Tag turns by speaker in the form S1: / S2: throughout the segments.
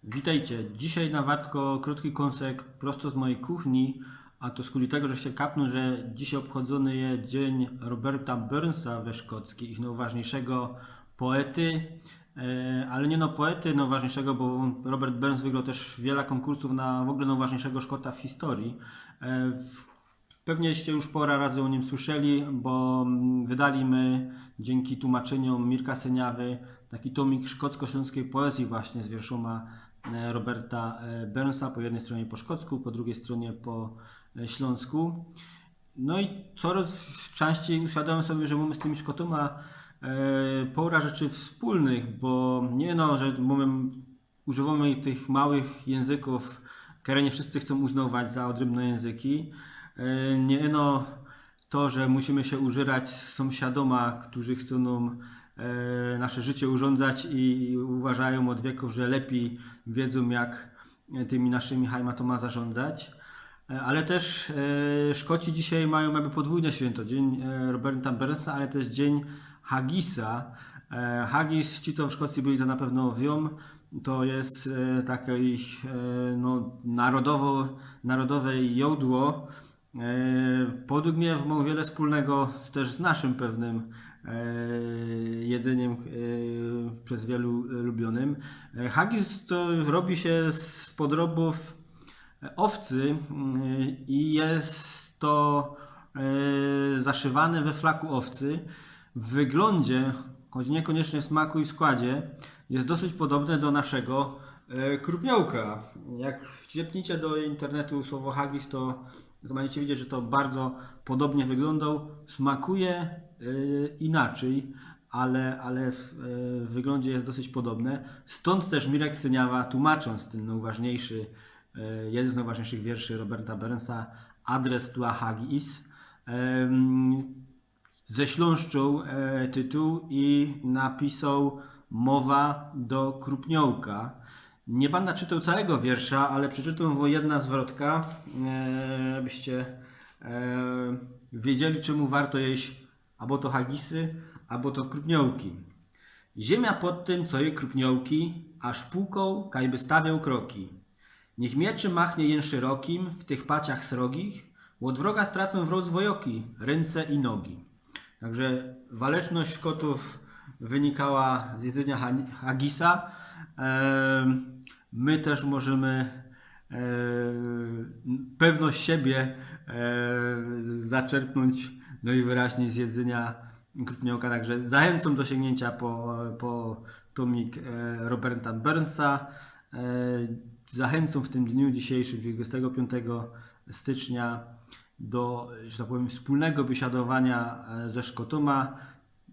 S1: Witajcie. Dzisiaj na Wartko krótki kąsek prosto z mojej kuchni, a to z kuli tego, że się kapnął, że dzisiaj obchodzony jest dzień Roberta Burnsa we szkocki, ich najważniejszego poety, ale nie no poety najważniejszego, bo Robert Burns wygrał też wiele konkursów na w ogóle najważniejszego Szkota w historii. Pewnieście już pora razy o nim słyszeli, bo wydali my dzięki tłumaczeniom Mirka Seniawy taki tomik szkocko-śląskiej poezji właśnie z wierszoma Roberta Burnsa, po jednej stronie po szkocku, po drugiej stronie po śląsku. No i coraz częściej uświadamiam sobie, że mamy z tymi Szkotoma pora rzeczy wspólnych, bo nie no, że używamy tych małych języków, które nie wszyscy chcą uznawać za odrębne języki. Nie no, to, że musimy się użyrać z sąsiadoma, którzy chcą nam nasze życie urządzać i uważają od wieków, że lepiej wiedzą, jak tymi naszymi heimatoma zarządzać. Ale też Szkoci dzisiaj mają jakby podwójne święto. Dzień Roberta Burnsa, ale też dzień Haggisa. Haggis, ci co w Szkocji byli, to na pewno wią. To jest takie ich no, narodowe jodło. Według mnie ma wiele wspólnego też z naszym pewnym jedzeniem przez wielu lubionym. Haggis to robi się z podrobów owcy i jest to zaszywane we flaku owcy. W wyglądzie, choć niekoniecznie w smaku i składzie, jest dosyć podobne do naszego krupniołka. Jak wciepniecie do internetu słowo haggis, to będziecie widzieć, że to bardzo podobnie wyglądał. Smakuje inaczej, ale w wyglądzie jest dosyć podobne. Stąd też Mirek Syniawa, tłumacząc ten najważniejszy, jeden z najważniejszych wierszy Roberta Burnsa, Adres dla Haggis, ześląszczył tytuł i napisał Mowa do krupniołka. Nie będę czytał całego wiersza, ale przeczytam wam jedna zwrotka, abyście wiedzieli, czemu warto jeść albo to haggisy, albo to krupniołki. Ziemia pod tym, co je krupniołki, aż półką kajby stawiał kroki. Niech mieczy machnie jen szerokim, w tych paciach srogich, od wroga stracą w rozwojoki, ręce i nogi. Także waleczność Szkotów wynikała z jedzenia haggisa. My też możemy pewność siebie zaczerpnąć no i wyraźnie z jedzenia krupniołka. Także zachęcam do sięgnięcia po tomik Roberta Burnsa. Zachęcam w tym dniu dzisiejszym, czyli 25 stycznia, do, że tak powiem, wspólnego biesiadowania ze Szkotoma.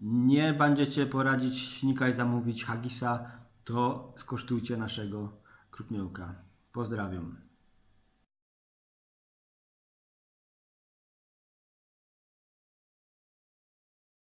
S1: Nie będziecie poradzić nikaj zamówić haggisa, to skosztujcie naszego krupniołka. Pozdrawiam.